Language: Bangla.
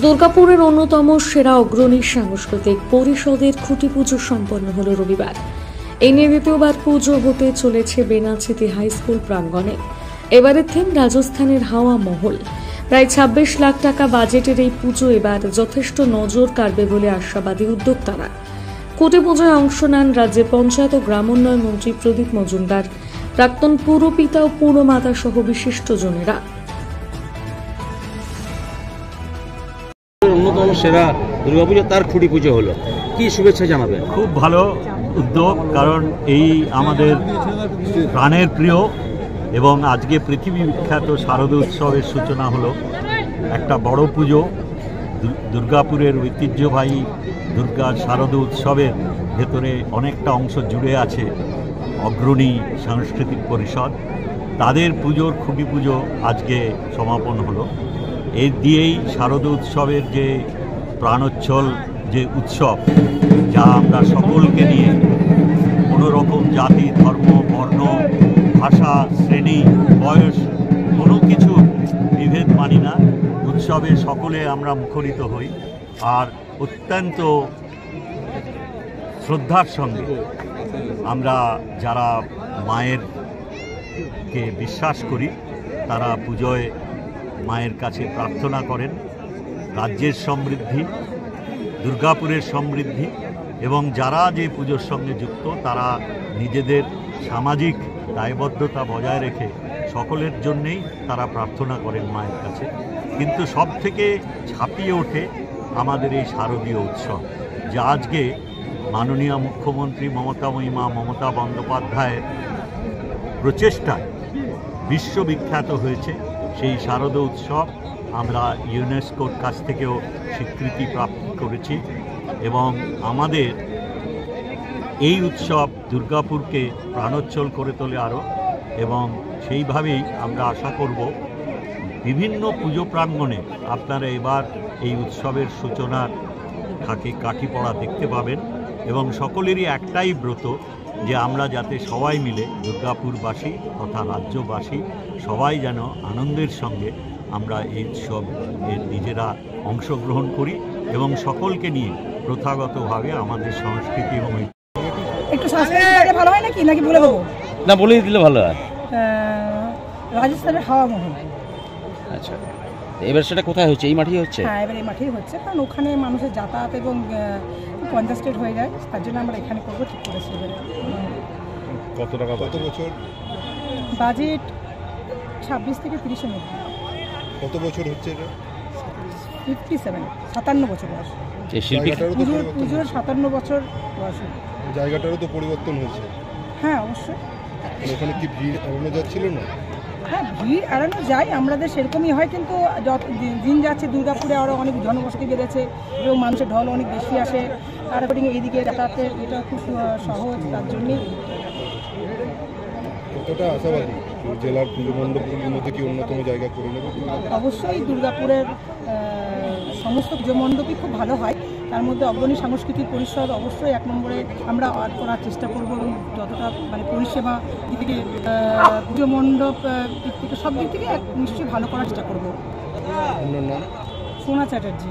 দুর্গাপুরের অন্যতম সেরা অগ্রণী সাংস্কৃতিক পরিষদের খুঁটি পুজো সম্পন্ন হল রবিবার। এই নিয়ে দ্বিতীয়বার পুজো হতে চলেছে বেনাচিতি হাই স্কুল প্রাঙ্গণে। এবারের থিম রাজস্থানের হাওয়া মহল। প্রায় ২৬ লাখ টাকা বাজেটের এই পুজো এবার যথেষ্ট নজর কাড়বে বলে আশাবাদী উদ্যোক্তারা। খুঁটি পুজোয় অংশ নেন রাজ্যের পঞ্চায়েত ও গ্রামোন্নয়ন মন্ত্রী প্রদীপ মজুমদার, প্রাক্তন পুরপিতা ও পুরমাতা সহ বিশিষ্টজনেরা। অন্যতম সেরা দুর্গাপুজো তার খুঁটি পুজো হলো, কি শুভেচ্ছা জানাবেন? খুব ভালো উদ্যোগ, কারণ এই আমাদের প্রাণের প্রিয় এবং আজকে পৃথিবী বিখ্যাত শারদীয় উৎসবের সূচনা হলো। একটা বড় পুজো, দুর্গাপুরের ঐতিহ্যবাহী দুর্গার শারদীয় উৎসবের ভেতরে অনেকটা অংশ জুড়ে আছে অগ্রণী সাংস্কৃতিক পরিষদ। তাদের পুজোর খুঁটি পুজো আজকে সমাপন হলো। এই দিয়েই শারদীয় উৎসবের যে প্রাণোচ্ছল যে উৎসব, যা আমরা সকলকে নিয়ে কোনো রকম জাতি, ধর্ম, বর্ণ, ভাষা, শ্রেণী, বয়স কোনো কিছু বিভেদ মানি না, উৎসবে সকলে আমরা মুখরিত হই। আর অত্যন্ত শ্রদ্ধার সঙ্গে আমরা যারা মায়েরকে বিশ্বাস করি তারা পুজোয় মায়ের কাছে প্রার্থনা করেন রাজ্যের সমৃদ্ধি, দুর্গাপুরের সমৃদ্ধি, এবং যারা যে পুজোর সঙ্গে যুক্ত তারা নিজেদের সামাজিক দায়বদ্ধতা বজায় রেখে সকলের জন্যেই তারা প্রার্থনা করেন মায়ের কাছে। কিন্তু সব থেকে ছাপিয়ে ওঠে আমাদের এই শারদীয় উৎসব, যা আজকে মাননীয় মুখ্যমন্ত্রী মমতা বন্দ্যোপাধ্যায়ের প্রচেষ্টায় বিশ্ববিখ্যাত হয়েছে। সেই শারদীয় উৎসব আমরা ইউনেস্কোর কাছ থেকেও স্বীকৃতি প্রাপ্ত করেছি এবং আমাদের এই উৎসব দুর্গাপুরকে প্রাণোচ্ছল করে তোলে আরও, এবং সেইভাবেই আমরা আশা করব বিভিন্ন পুজো প্রাঙ্গণে আপনারা এবার এই উৎসবের সূচনার কাঠি পড়া দেখতে পাবেন। এবং সকলেরই একটাই ব্রত যে আমরা যাতে সবাই মিলে দুর্গাপুরবাসী তথা রাজ্যবাসী সবাই যেন আনন্দের সঙ্গে আমরা এই উৎসবের নিজেরা অংশগ্রহণ করি এবং সকলকে নিয়ে প্রথাগতভাবে আমাদের সংস্কৃতি এবং একটু সংস্কৃতি ভালো হয় নাকি বলে দেবো? না, বলে দিলে ভালো হয়। রাজস্থানের হাওয়া মহল। আচ্ছা, এবার সেটা কোথায় হচ্ছে? এই মাঠেই হচ্ছে? হ্যাঁ, এবার এই মাঠেই হচ্ছে, কারণ ওখানে মানুষের যাতায়াত এবং কনজাস্টেড হয়ে যায়, তার জন্য আমরা এখানে করবো ঠিক করেছি। কত টাকা, কত বছর বাজেট? 26 থেকে 30-এর মধ্যে। কত বছর হচ্ছে এটা? 57 বছর বয়স। পুজোর 57 বছর বয়স। জায়গাটারও তো পরিবর্তন হয়েছে। হ্যাঁ, অবশ্যই। ওখানে কি ভিড় এড়ানো যাচ্ছিল না? হ্যাঁ, ভিড় এড়ানো যায়, আমাদের সেরকমই হয়, কিন্তু যত দিন যাচ্ছে দুর্গাপুরে আরও অনেক জনবসতি বেড়েছে এবং মানুষের ঢল অনেক বেশি আসে, আর এইদিকে যাতায়াতের এটা খুব সহজ, তার জন্যেই। কতটা আশাবাদী জেলার পুজো মণ্ডপগুলির মধ্যে কি অন্যতম জায়গা করে নেবে? অবশ্যই দুর্গাপুরের সমস্ত পুজো মণ্ডপই খুব ভালো হয়, তার মধ্যে অগ্রণী সাংস্কৃতিক পরিষদ অবশ্যই 1 নম্বরে আমরা করার চেষ্টা করব, এবং যতটা পরিষেবা দিক থেকে পুজো মণ্ডপ দিক থেকে সব দিক থেকে নিশ্চয়ই ভালো করার চেষ্টা করবো। আপনার নাম? সোনা চ্যাটার্জি।